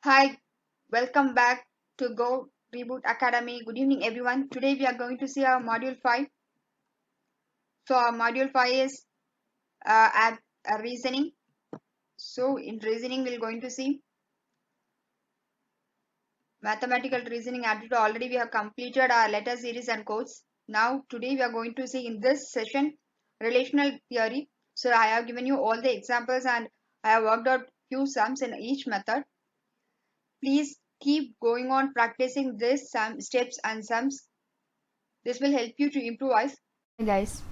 Hi, welcome back to Go Reboot Academy. Good evening, everyone. Today we are going to see our module 5. So, our module 5 is at reasoning. So, in reasoning, we're going to see mathematical reasoning aptitude. Already we have completed our letter series and codes. Now, today we are going to see in this session relational theory. So, I have given you all the examples and I have worked out few sums in each method. Please keep going on practicing these steps and sums. This will help you to improvise. Hi guys,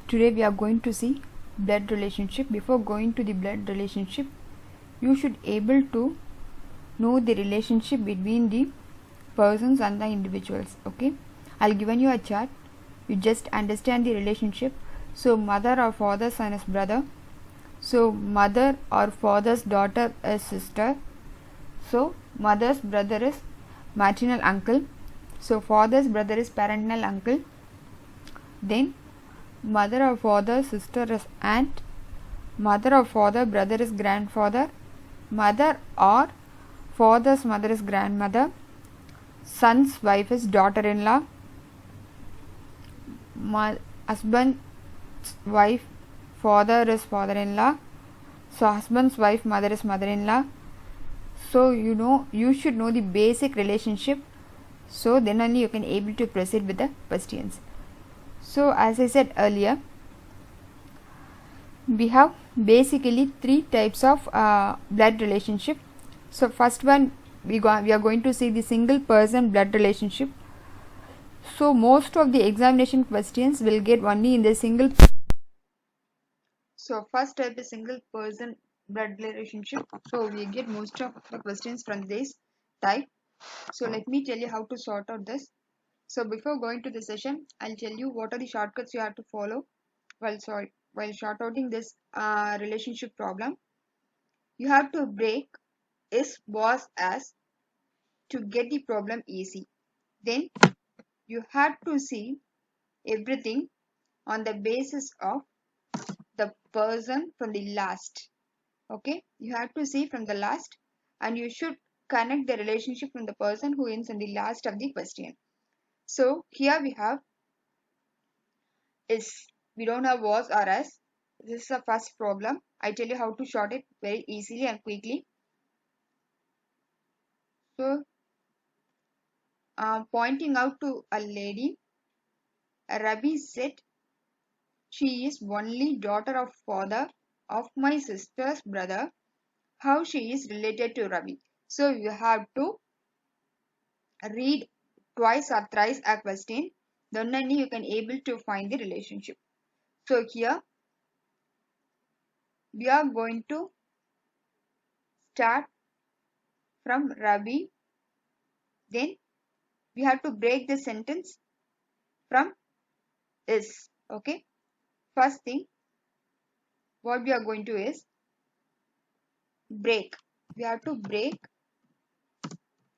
today we are going to see blood relationship. Before going to the blood relationship, you should able to know the relationship between the persons and the individuals. Okay, I'll given you a chart. You just understand the relationship. So mother or father's son is brother. So mother or father's daughter is sister. So mother's brother is maternal uncle. So father's brother is paternal uncle. Then mother or father sister is aunt, mother or father brother is grandfather, mother or father's mother is grandmother, son's wife is daughter-in-law, husband's wife father is father-in-law, so husband's wife mother is mother-in-law. So you should know the basic relationship, so then only you can able to proceed with the questions. So as I said earlier, we have basically three types of blood relationship. So first one, we are going to see the single person blood relationship. So most of the examination questions will get only in the single. So first type is single person blood relationship. So we get most of the questions from this type. So let me tell you how to sort out this. So before going to the session, I'll tell you what are the shortcuts you have to follow while sort outing this relationship problem. You have to break is, was, as to get the problem easy. Then you have to see everything on the basis of the person from the last. Okay, you have to see from the last and you should connect the relationship from the person who ends in the last of the question. So here we have is, we don't have was or as. This is the first problem. I tell you how to sort it very easily and quickly. So pointing out to a lady, Rabi said she is only daughter of father of my sister's brother. How she is related to Ravi? So you have to read twice or thrice a question, then only you can able to find the relationship. So here we are going to start from Ravi. Then we have to break the sentence from is. Okay, first thing what we are going to is break. We have to break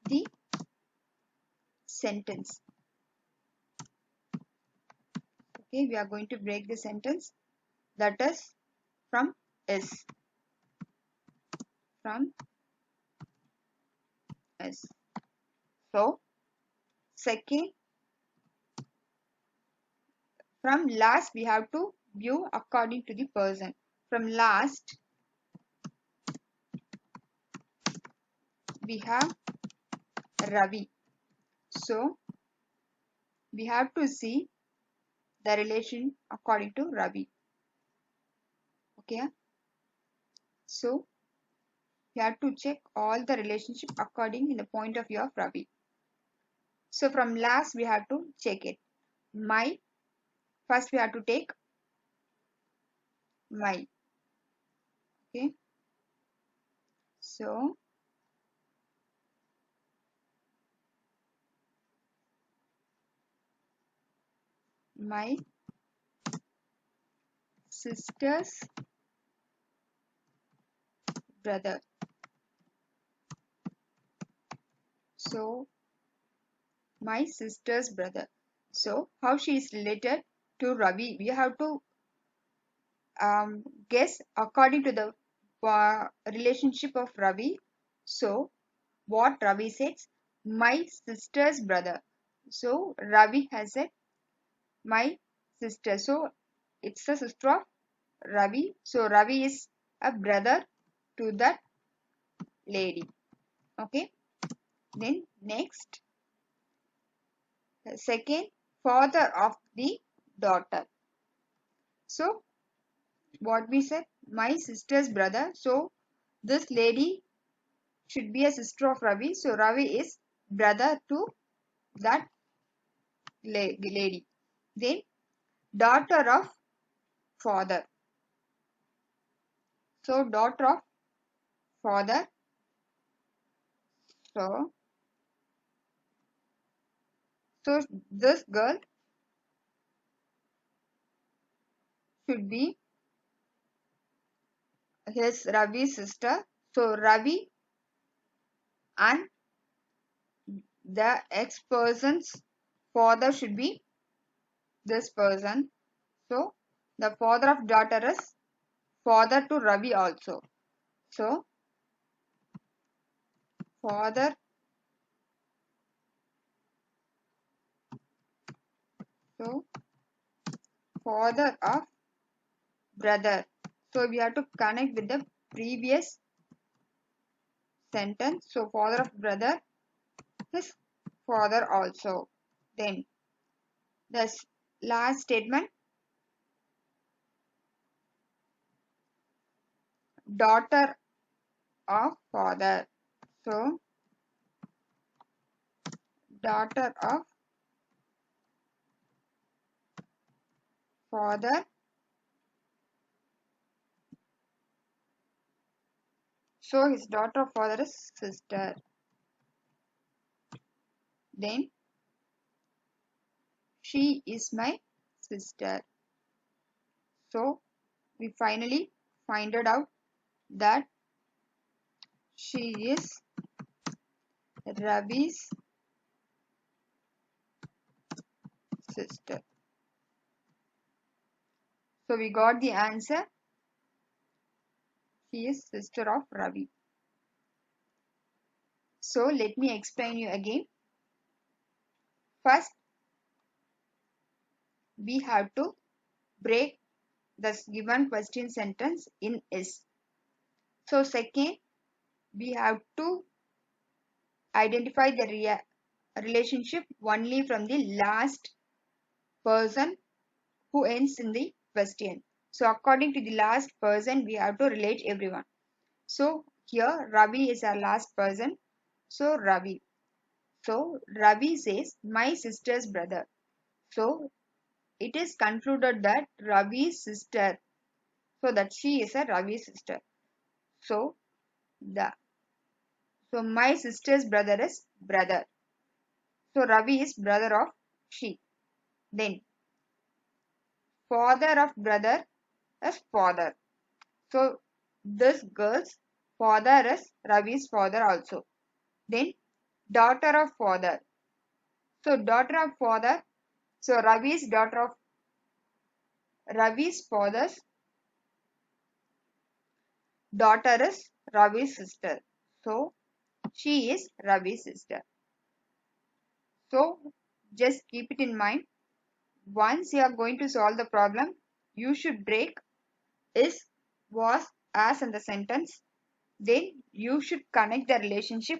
the sentence. Okay, we are going to break the sentence, that is from is. From is. So second, from last we have to view according to the person. From last we have Ravi. So we have to see the relation according to Ravi. Okay. So you have to check all the relationship according in the point of view of Ravi. So from last we have to check it. My, first we have to take my. Okay. So my sister's brother. So my sister's brother. So how she is related to Ravi? We have to guess according to the relationship of Ravi. So what Ravi says, my sister's brother. So Ravi has said my sister. So it's the sister of Ravi. So Ravi is a brother to that lady. Okay. Then next, the second, father of the daughter. So what we said, my sister's brother. So this lady should be a sister of Ravi. So Ravi is brother to that lady. Then daughter of father. So daughter of father. So this girl should be his Ravi's sister. So Ravi and the ex person's father should be this person. So the father of daughter is father to Ravi also. So father, so father of brother. So we have to connect with the previous sentence. So father of brother is father also. Then the last statement, daughter of father. So daughter of father. So his daughter of father is sister. Then she is my sister. So we finally find it out that she is Ravi's sister. So we got the answer. She is sister of Ravi. So let me explain you again. First, we have to break the given question sentence in S. So second, we have to identify the relationship only from the last person who ends in the question. So according to the last person, we have to relate everyone. So here Ravi is our last person. So Ravi. So Ravi says my sister's brother. So it is concluded that Ravi's sister. So that she is a Ravi's sister. So the my sister's brother is brother. So Ravi is brother of she. Then father of brother is father. So this girl's father is Ravi's father also. Then daughter of father. So daughter of father. So Ravi's daughter of Ravi's father's daughter is Ravi's sister. So she is Ravi's sister. So just keep it in mind. Once you are going to solve the problem, you should break is, was, as in the sentence. Then you should connect the relationship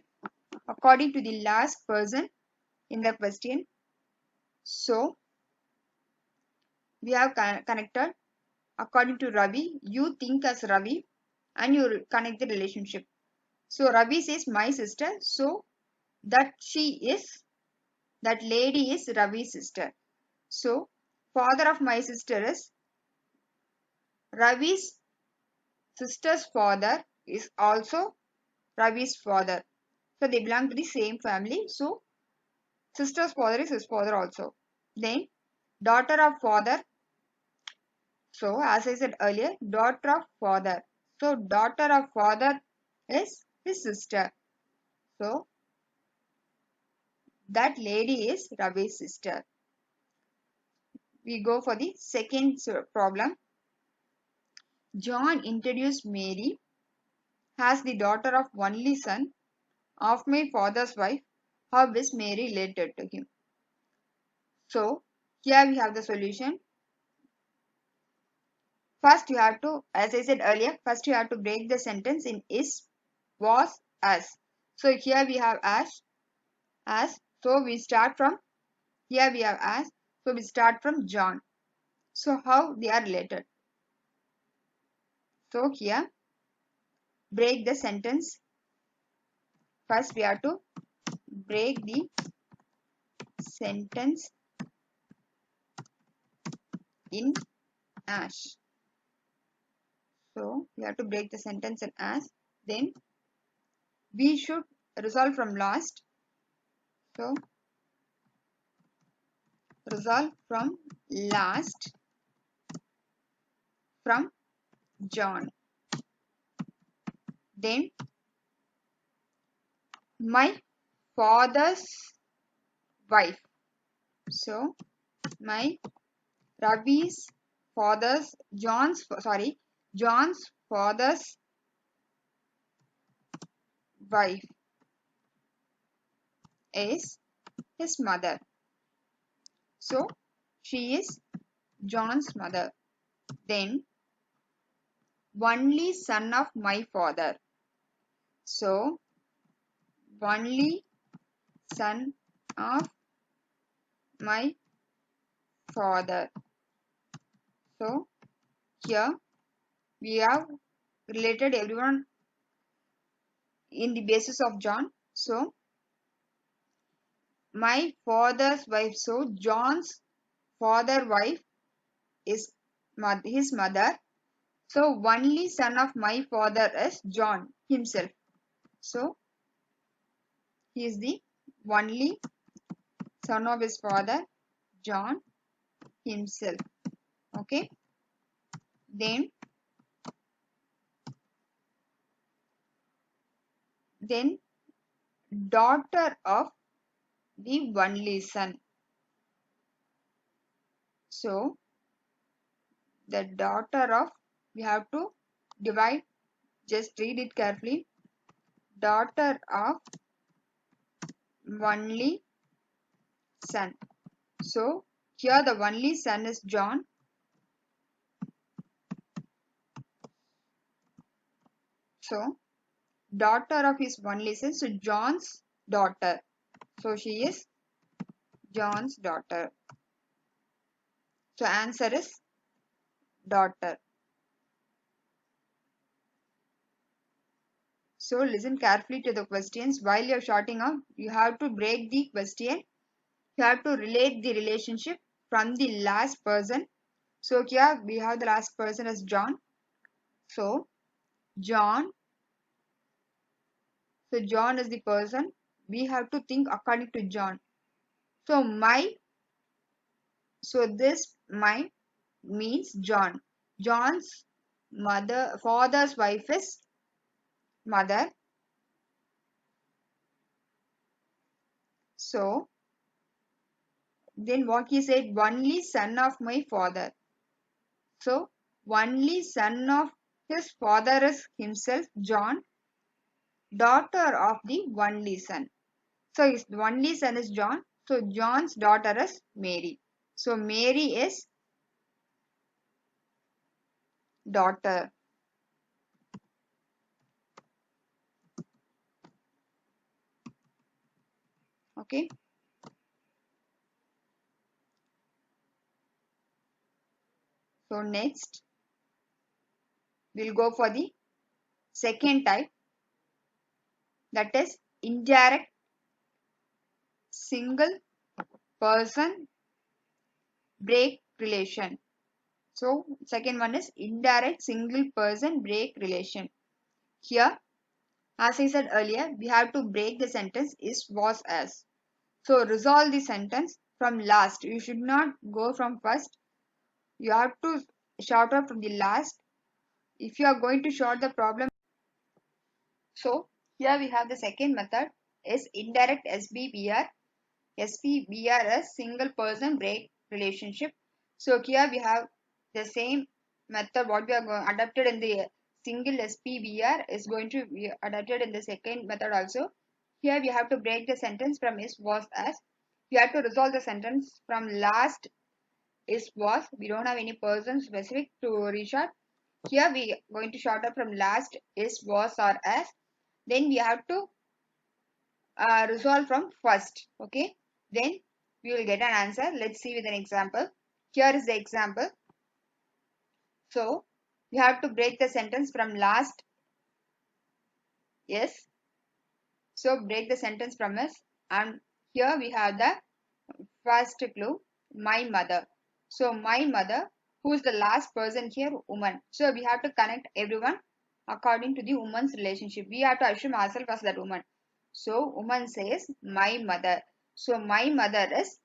according to the last person in the question. So we have connected according to Ravi. You think as Ravi and you connect the relationship. So Ravi says my sister. So that that lady is Ravi's sister. So father of my sister is Ravi's sister's father is also Ravi's father. So they belong to the same family. So sister's father is his father also. Then daughter of father. So as I said earlier, daughter of father. So daughter of father is his sister. So that lady is Ravi's sister. We go for the second problem. John introduced Mary as the daughter of only son of my father's wife, how is Mary related to him? So here we have the solution. First you have to, as I said earlier, first you have to break the sentence in is, was, as. So here we have as. So we start from, here we have as. So we start from John. So how they are related? So here break the sentence. First we have to break the sentence in as. So we have to break the sentence in as. Then we should resolve from last. So resolve from last from John. Then my father's wife. So my Ravi's father's John's father's wife is his mother. So she is John's mother. Then only son of my father. So only son of my father. So here we have related everyone in the basis of John. So my father's wife. So John's father wife is his mother. So only son of my father is John himself. So he is the only son of his father John himself. Okay. Then daughter of the only son. So the daughter of, we have to divide, just read it carefully. Daughter of only son. So here the only son is John. So daughter of his only son. So John's daughter. So she is John's daughter. So answer is daughter. So listen carefully to the questions. While you're shorting out, you have to break the question. You have to relate the relationship from the last person. So here we have the last person as John. So John. So John is the person. We have to think according to John. So my. So this my means John. John's father's wife is mother. So then what he said, only son of my father. So only son of his father is himself John, daughter of the only son. So his only son is John. So John's daughter is Mary. So Mary is daughter. Okay. So next we'll go for the second type, that is indirect single person break relation. So second one is indirect single person break relation. Here, as I said earlier, we have to break the sentence is, was, as. So resolve the sentence from last. You should not go from first. You have to short out from the last. If you are going to short the problem. So here we have the second method is indirect SBBR. SPBR is single person break relationship. So here we have the same method what we are going adapted in the single SPBR is going to be adapted in the second method also. Here we have to break the sentence from is, was, as. We have to resolve the sentence from last, is, was. We don't have any person specific to reshort. Here we are going to short up from last, is, was, or as. Then we have to resolve from first. Okay. Then we will get an answer. Let's see with an example. Here is the example. So we have to break the sentence from last, yes. So break the sentence from is, and here we have the first clue, my mother. So my mother, who is the last person here, woman. So we have to connect everyone according to the woman's relationship. We have to assume ourselves as that woman. So woman says my mother. So my mother is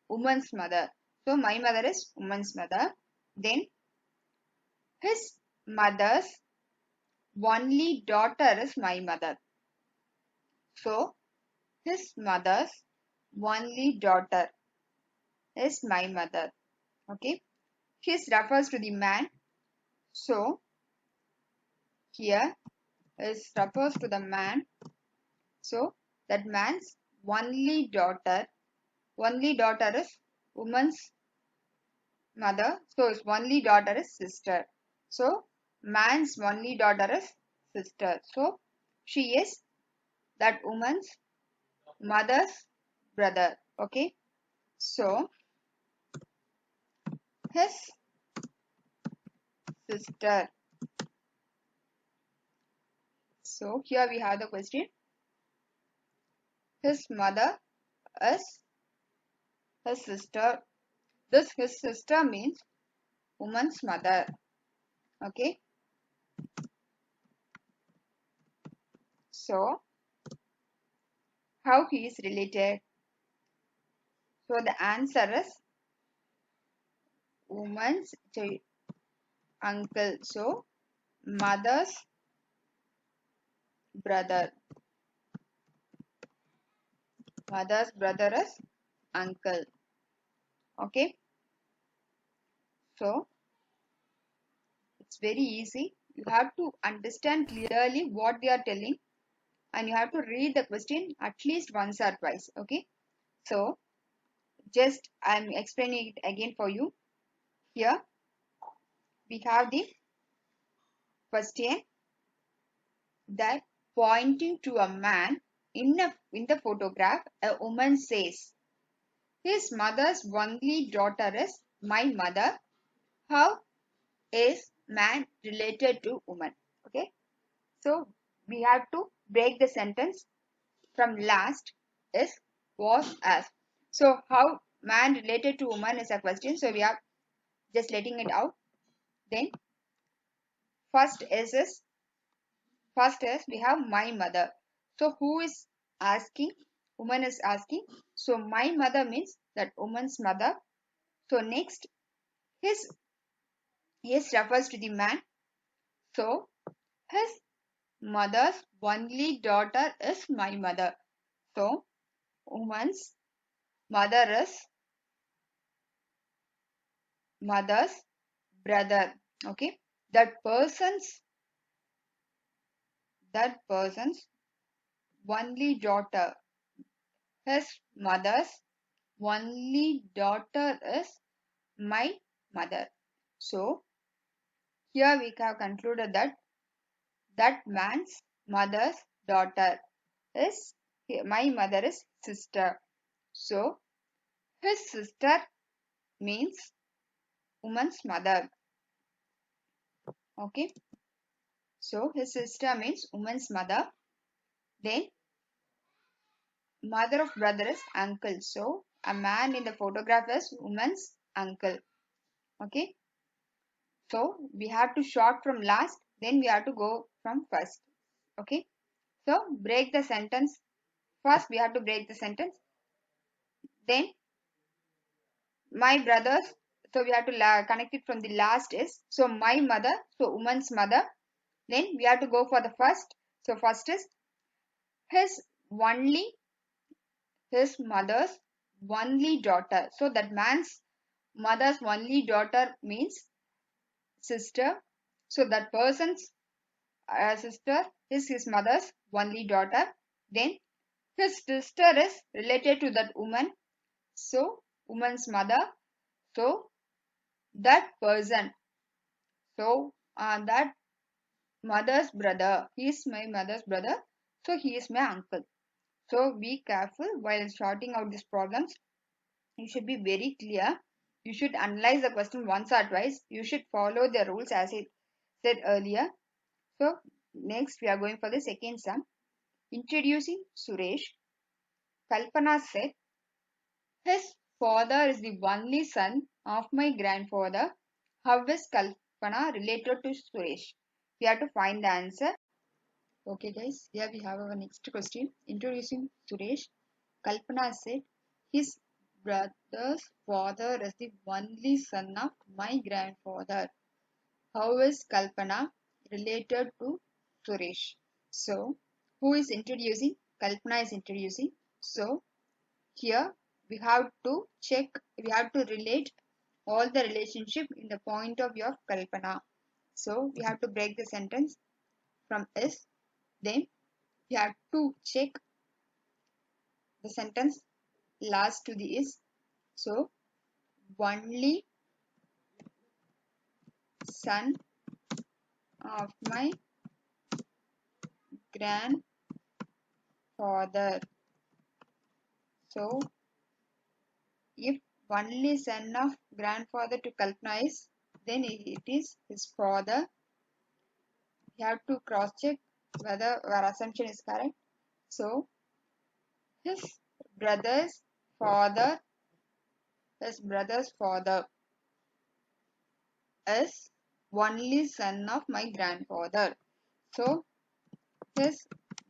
woman's mother. So my mother is woman's mother. Then his mother's only daughter is my mother. So his mother's only daughter is my mother. Okay. His refers to the man. So here is refers to the man. So that man's only daughter is woman's mother. So his only daughter is sister. So man's only daughter is sister. So she is that woman's mother's brother. Okay. So his sister. So here we have the question. His mother is his sister. This his sister means woman's mother. Okay. So how he is related? So the answer is woman's uncle. So mother's brother. Mother's brother is uncle. Okay. So it's very easy. You have to understand clearly what they are telling, and you have to read the question at least once or twice. Okay. So just I'm explaining it again for you. Here we have the question that pointing to a man in the photograph, a woman says, his mother's only daughter is my mother. How is man related to woman? Okay. So we have to break the sentence from last, is, was, as. So how man related to woman is a question. So we are just letting it out. Then first is we have my mother. So who is asking? Woman is asking. So my mother means that woman's mother. So next his refers to the man. So his mother's only daughter is my mother. So woman's mother is mother's brother. Okay. That person's only daughter, his mother's only daughter is my mother. So here we have concluded that man's mother's daughter is my mother is sister. So his sister means woman's mother. Okay. So his sister means woman's mother. Then mother of brother is uncle. So a man in the photograph is woman's uncle. Okay. So we have to short from last, then we have to go from first. Okay. So break the sentence. First we have to break the sentence. Then my brothers. So we have to connect it from the last is. So my mother. So woman's mother. Then we have to go for the first. So first is his mother's only daughter. So that man's mother's only daughter means sister. So that person's sister is his mother's only daughter. Then His sister is related to that woman. So, woman's mother. So, that person. So, that mother's brother. He is my mother's brother. So, he is my uncle. So, be careful while sorting out these problems. You should be very clear. You should analyze the question once or twice. You should follow the rules as I said earlier. So, next we are going for the second sum. Introducing Suresh. Kalpana said, his father is the only son of my grandfather. How is Kalpana related to Suresh? We have to find the answer. Okay guys, here we have our next question. Introducing Suresh. Kalpana said, his brother's father is the only son of my grandfather. How is Kalpana related to Suresh? So, who is introducing? Kalpana is introducing. So, here we have to check, we have to relate all the relationship in the point of view of Kalpana. So, we have to break the sentence from is. Then, we have to check the sentence last to the is. So, only son of my grandfather. So, if only son of grandfather to Kalpana is, then it is his father. We have to cross check whether our assumption is correct. So, his brother's father, his brother's father is only son of my grandfather. So, his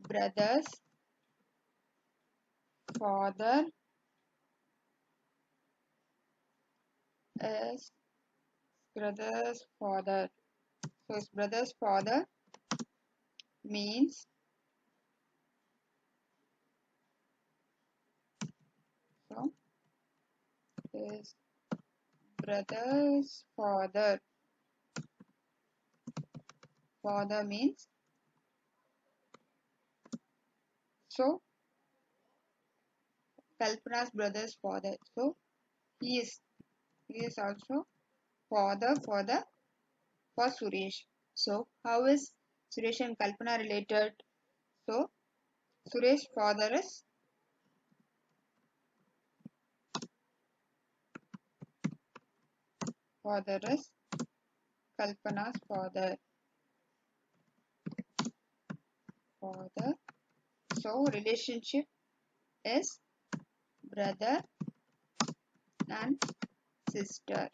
brother's father is brother's father. So, his brother's father means, so his brother's father means, so Kalpana's brother's father. So he is also father for Suresh. So how is Suresh and Kalpana related? So Suresh father is Kalpana's father. So relationship is brother and sister.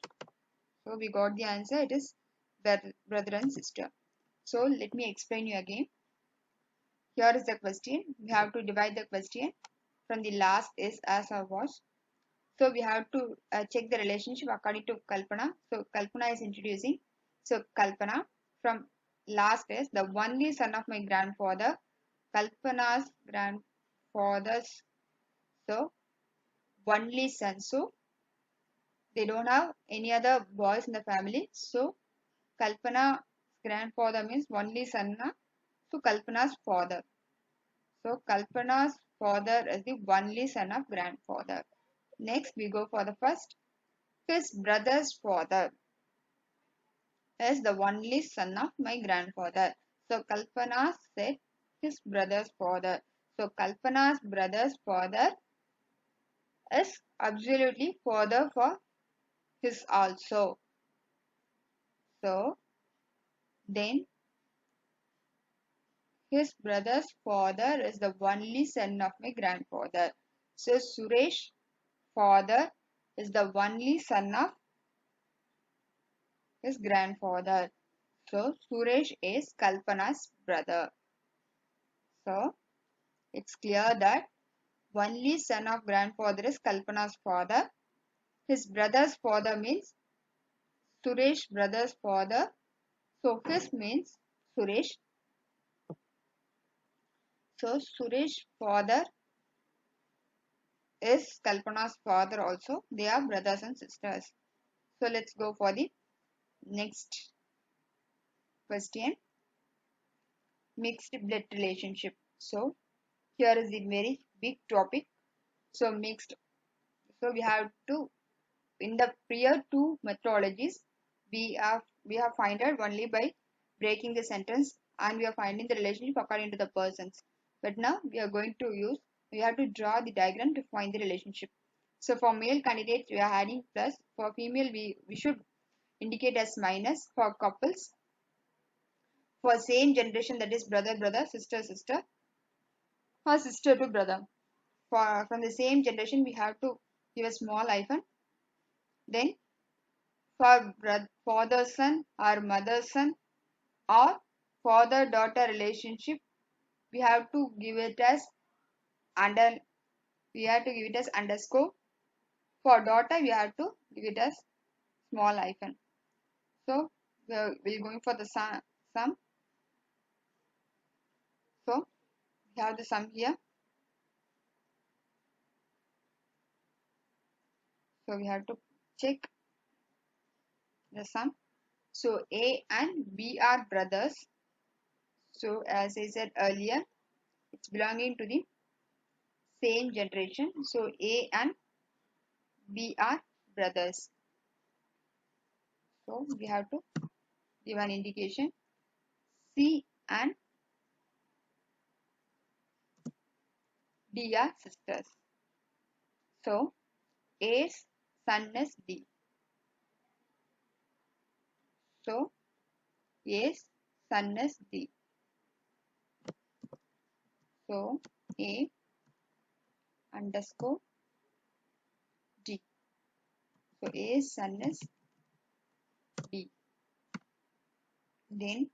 So we got the answer. It is brother and sister. So let me explain you again. Here is the question. We have to divide the question from the last is as or was. So we have to check the relationship according to Kalpana. So Kalpana is introducing. So Kalpana from last is the only son of my grandfather. Kalpana's grandfather's, so only son. So they don't have any other boys in the family. So Kalpana's grandfather means only son. So Kalpana's father. So Kalpana's father is the only son of grandfather. Next we go for the first. His brother's father is the only son of my grandfather. So Kalpana said his brother's father. So Kalpana's brother's father is absolutely father for his also. So then his brother's father is the only son of my grandfather. So Suresh father is the only son of his grandfather. So Suresh is Kalpana's brother. So it's clear that only son of grandfather is Kalpana's father. His brother's father means Suresh brother's father. So his means Suresh. So Suresh father is Kalpana's father also. They are brothers and sisters. So let's go for the next question. Mixed blood relationship. So here is the very big topic. So mixed. So we have to, in the prior two methodologies, we have find out only by breaking the sentence, and we are finding the relationship according to the persons. But now we have to draw the diagram to find the relationship. So for male candidates we are adding plus, for female we should indicate as minus. For couples, for same generation, that is brother brother, sister sister, or sister to brother, for from the same generation we have to give a small hyphen. Then for father son or mother son, or father daughter relationship, we have to give it as under we have to give it as underscore. For daughter we have to give it as small hyphen. So we're going for the sum. So we have the sum here. So we have to check the sum. So A and B are brothers. So as I said earlier, it's belonging to the same generation. So A and B are brothers. So we have to give an indication. C and D are sisters. So A's son is D. So A's son is D. So A underscore D. So A's son is D. Then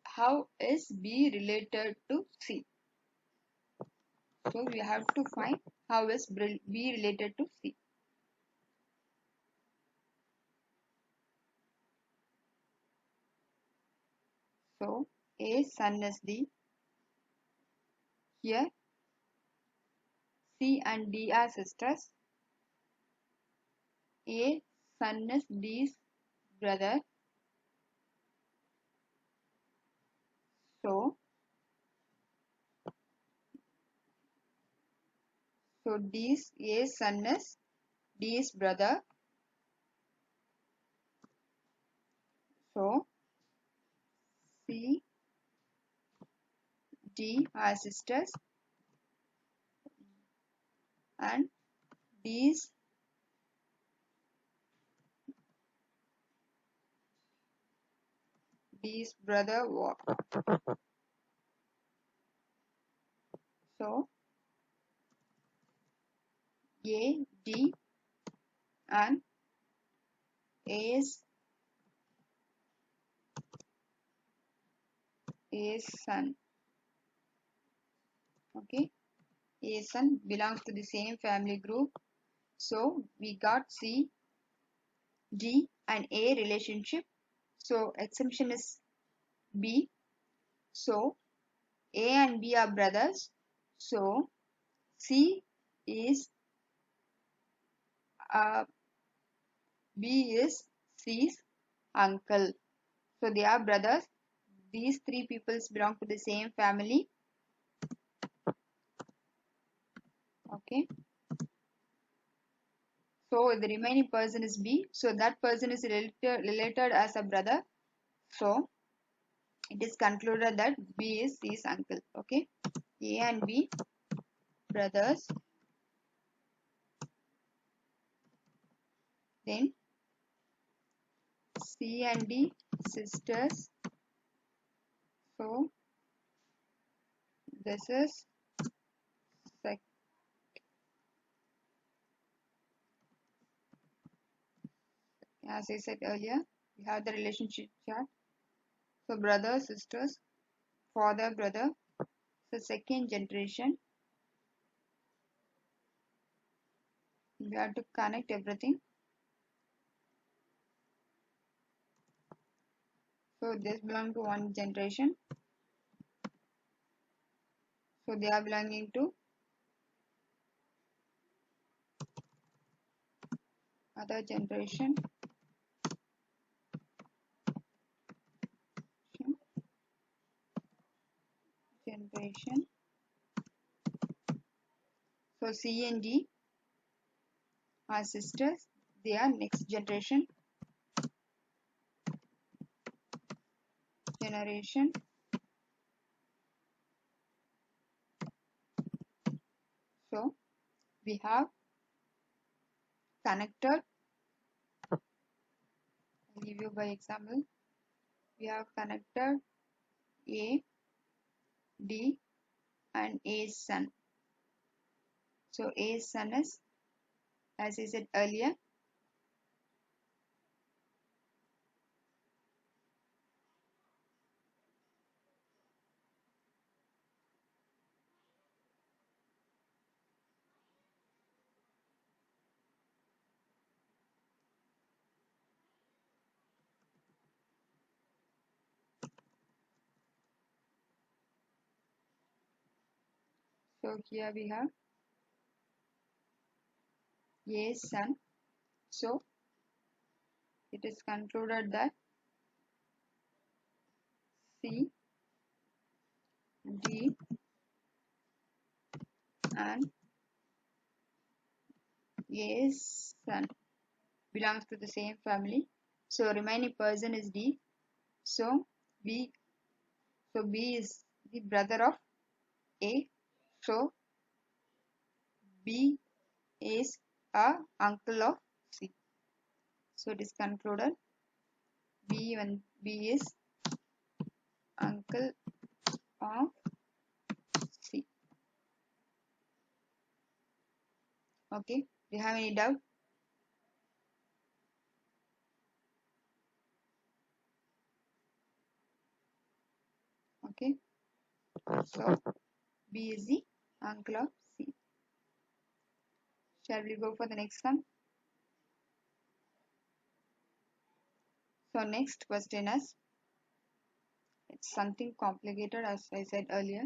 how is B related to C? So we have to find how is B related to C. So A's son is D. Here C and D are sisters. A son is D's brother. So D's A's son is D's brother. So C, D are sisters, and D's brother walk. So A, D and A's son. Okay, A's son belongs to the same family group. So we got C, D and A relationship. So exemption is B. So A and B are brothers. So C is B is C's uncle. So they are brothers. These three peoples belong to the same family. Okay. So the remaining person is B. So that person is related as a brother. So it is concluded that B is C's uncle. Okay. A and B brothers. Then C and D sisters. So this is as I said earlier, we have the relationship chart. So brother, sisters, father, brother. So second generation. We have to connect everything. So this belong to one generation. So they are belonging to other generation. generation. So C and D are sisters. They are next generation. So we have connected. I'll give you by example. We have connected A, D, and A's son. So A's son is, as I said earlier, so here we have A's son. So it is concluded that C, D, and A's son belongs to the same family. So remaining person is D. So B, B is the brother of A. So B is a uncle of C. So it is concluded B is uncle of C. Okay. Do you have any doubt? Okay. So B is the uncle of C. Shall we go for the next one? So next question is, it's something complicated as I said earlier.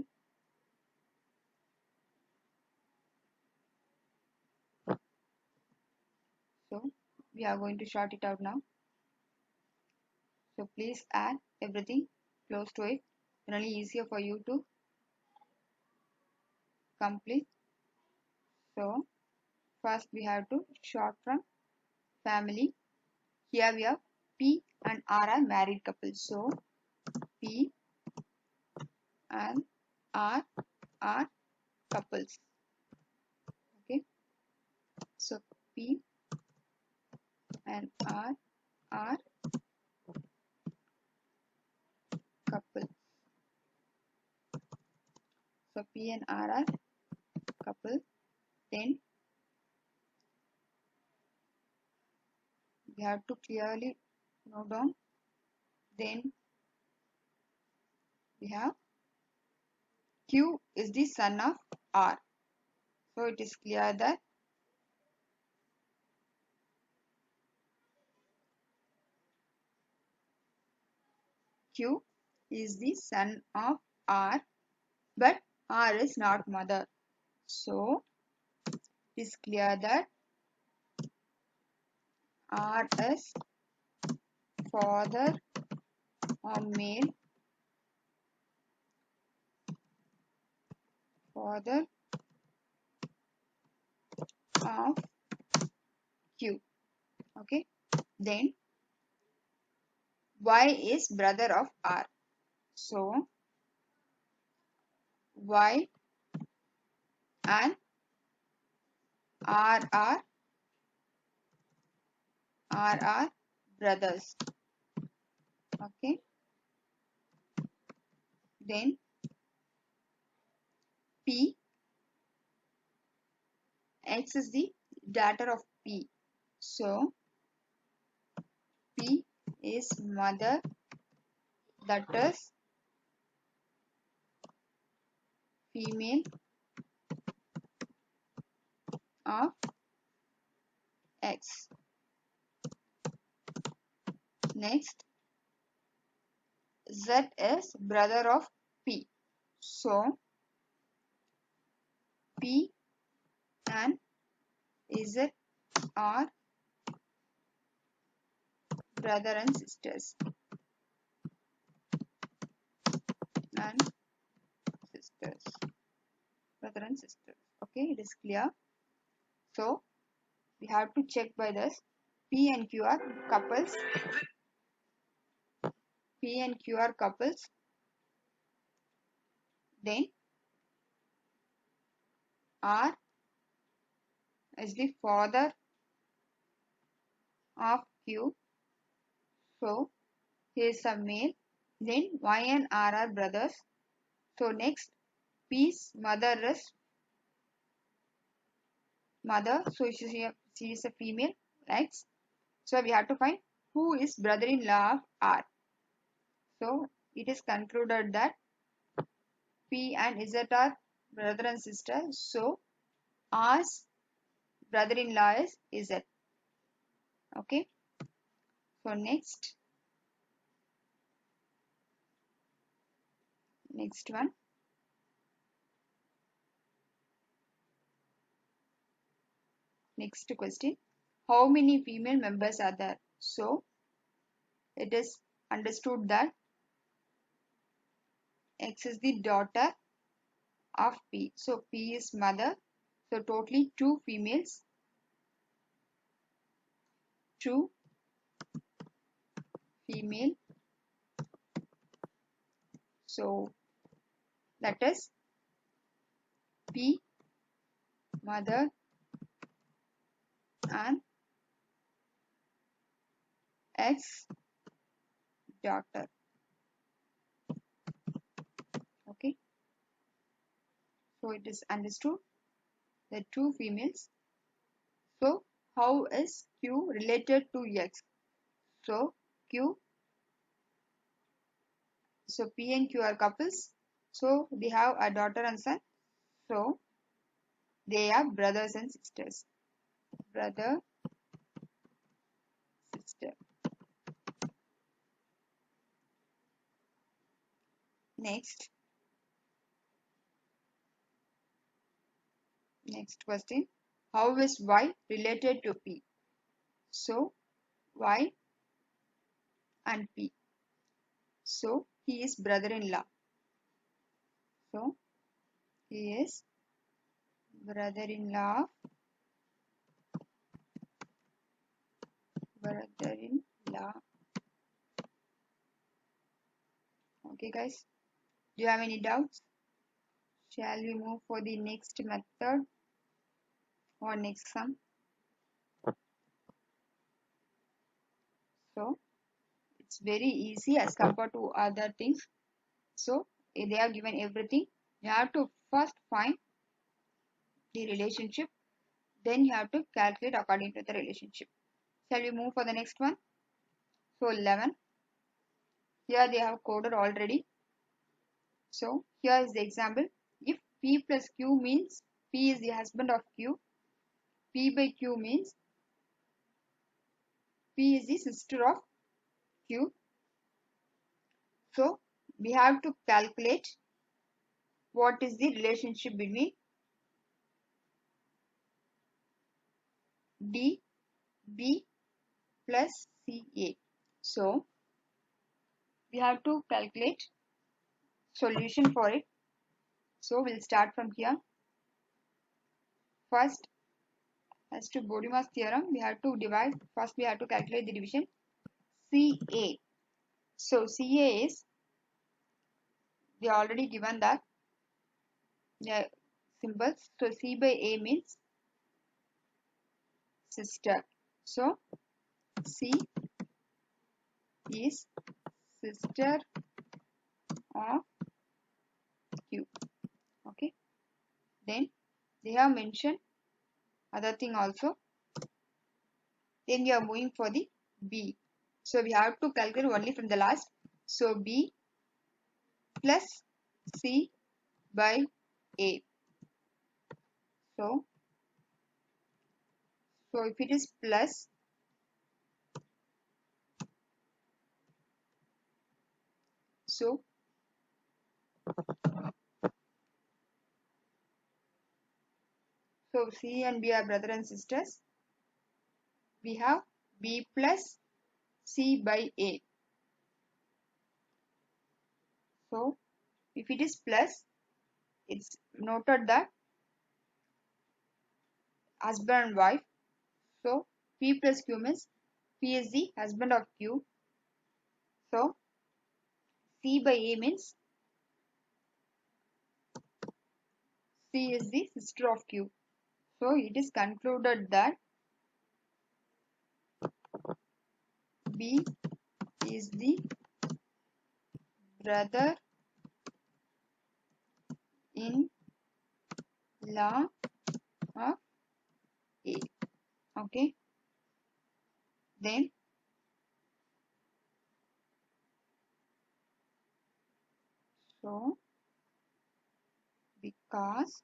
So we are going to short it out now. So please add everything close to it. Really easier for you to complete. So first we have to short from family. Here we have P and R are married couples. So P and R are couples. Okay. So P and R are couple. So P and R are couple. Then we have to clearly note down. Then we have Q is the son of R. So it is clear that Q is the son of R, but R is not mother. So it is clear that R is father or male, father of Q. Okay. Then Y is brother of R. So Y and R are brothers. Okay. Then P, X is the daughter of P. So P is mother, that is female of X. Next, Z is brother of P. So P and Z are brother and sisters. And sister. and sisters. Okay, it is clear. So we have to check by this. P and Q are couples. P and Q are couples. Then R is the father of Q. So he is a male. Then Y and R are brothers. So next P's mother is mother. So she is a female, right? So we have to find who is brother-in-law of R. So it is concluded that P and Z are brother and sister. So R's brother-in-law is Z. Okay. So next one. Next question. How many female members are there? So it is understood that X is the daughter of P. So P is mother. So totally two females. Two female. So that is P mother and X daughter. Okay. So it is understood that two females. So how is Q related to X? So Q, so P and Q are couples. So they have a daughter and son. So they are brothers and sisters. Brother, sister. Next question. How is Y related to P? So Y and P. So he is brother-in-law. So he is brother-in-law. Brother-in-law. Okay, guys. Do you have any doubts? Shall we move for the next method or next sum? So it's very easy as compared to other things. So they have given everything. You have to first find the relationship, then you have to calculate according to the relationship. Shall we move for the next one? So 11. Here they have coded already. So here is the example. If P plus Q means P is the husband of Q, P by Q means P is the sister of Q. So we have to calculate what is the relationship between D, B plus CA. So we have to calculate solution for it. So we'll start from here. First, as to Bodima's theorem, we have to divide. First, we have to calculate the division CA. So CA is, they already given that symbols. So C by A means sister. So C is sister of Q. Okay. Then they have mentioned other thing also. Then we are moving for the B. So we have to calculate only from the last. So B plus C by A. So if it is plus, so C and B are brother and sisters. We have B plus C by A. So if it is plus, it's noted that husband and wife. So P plus Q means P is the husband of Q. So C by A means C is the sister of Q. So it is concluded that B is the brother in law of A. Okay. Then so because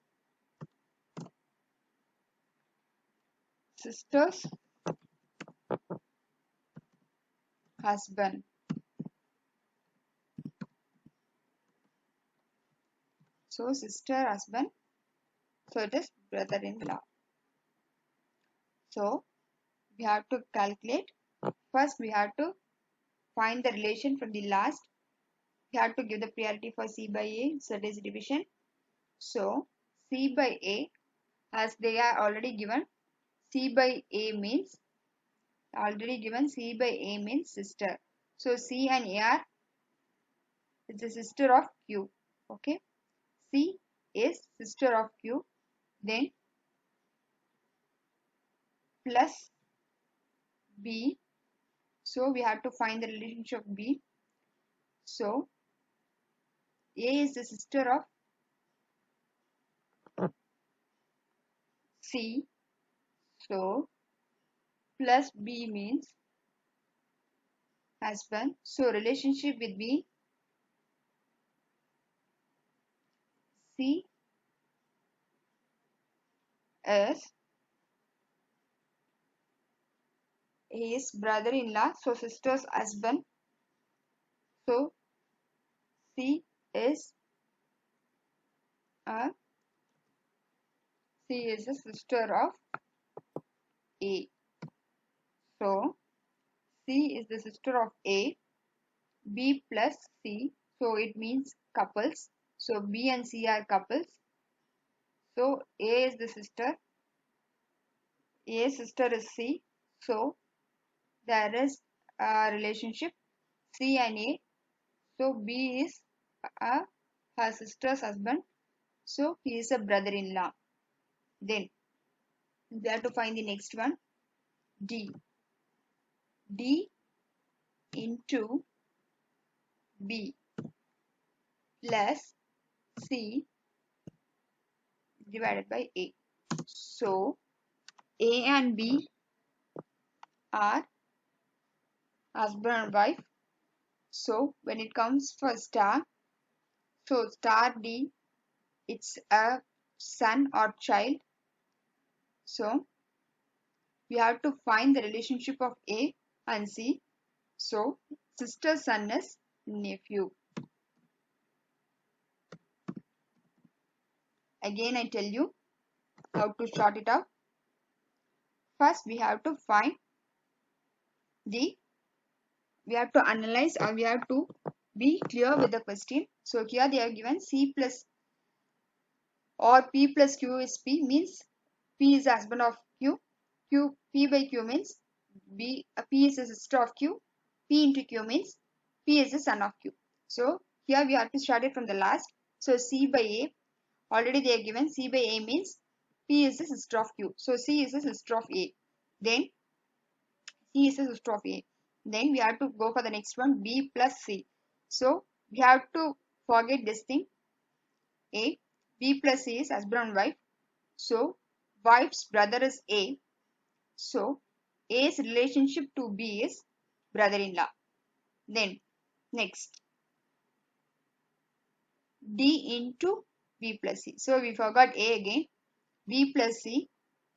sister's husband. So sister husband. So it is brother-in-law. So we have to calculate. First we have to find the relation from the last. We have to give the priority for C by A. So it is division. So C by A, as they are already given, C by A means sister. So C and A are is the sister of Q. Okay. C is sister of Q. Then plus B. So we have to find the relationship of B. So A is the sister of C. So plus B means husband. So relationship with B, C is his brother-in-law. So sister's husband. So C is a sister of A. So C is the sister of A. B plus C. So it means couples. So B and C are couples. So A is the sister. A's sister is C. So there is a relationship C and A. So B is her sister's husband. So he is a brother-in-law. Then we have to find the next one. D. D into B plus C divided by A. So A and B are husband and wife. So when it comes for star, so star D, it's a son or child. So we have to find the relationship of A and C. So sister's son is nephew. Again I tell you how to sort it out. First we have to find the, we have to analyze, or we have to be clear with the question. So here they are given C plus or P plus Q is P, means P is the husband of Q. P by Q means P is the sister of Q. P into Q means P is the son of Q. So here we have to start it from the last. So C by A, already they are given C by A means P is the sister of Q. So C is the sister of A. Then C is the sister of A. Then we have to go for the next one, B plus C. So we have to forget this thing. A, B plus C is husband and wife. So wife's brother is A. So A's relationship to B is brother-in-law. Then next, D into B plus C. So we forgot A again. B plus C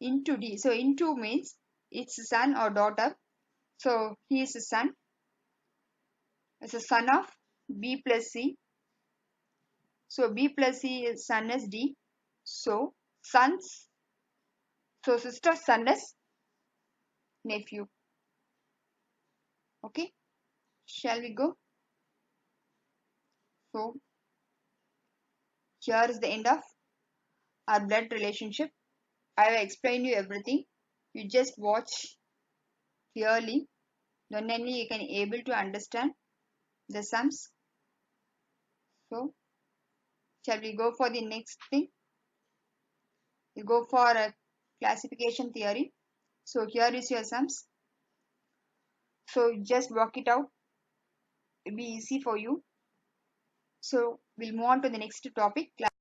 into D. So into means it's a son or daughter. So he is a son. It's a son of B plus C. So B plus C is son is D. So sons. So sister's son is nephew. Okay. Shall we go? So here is the end of our blood relationship. I have explained you everything. You just watch clearly, then only you can able to understand the sums. So shall we go for the next thing? We go for a classification theory. So here is your sums. So just work it out. It'll be easy for you. So we'll move on to the next topic.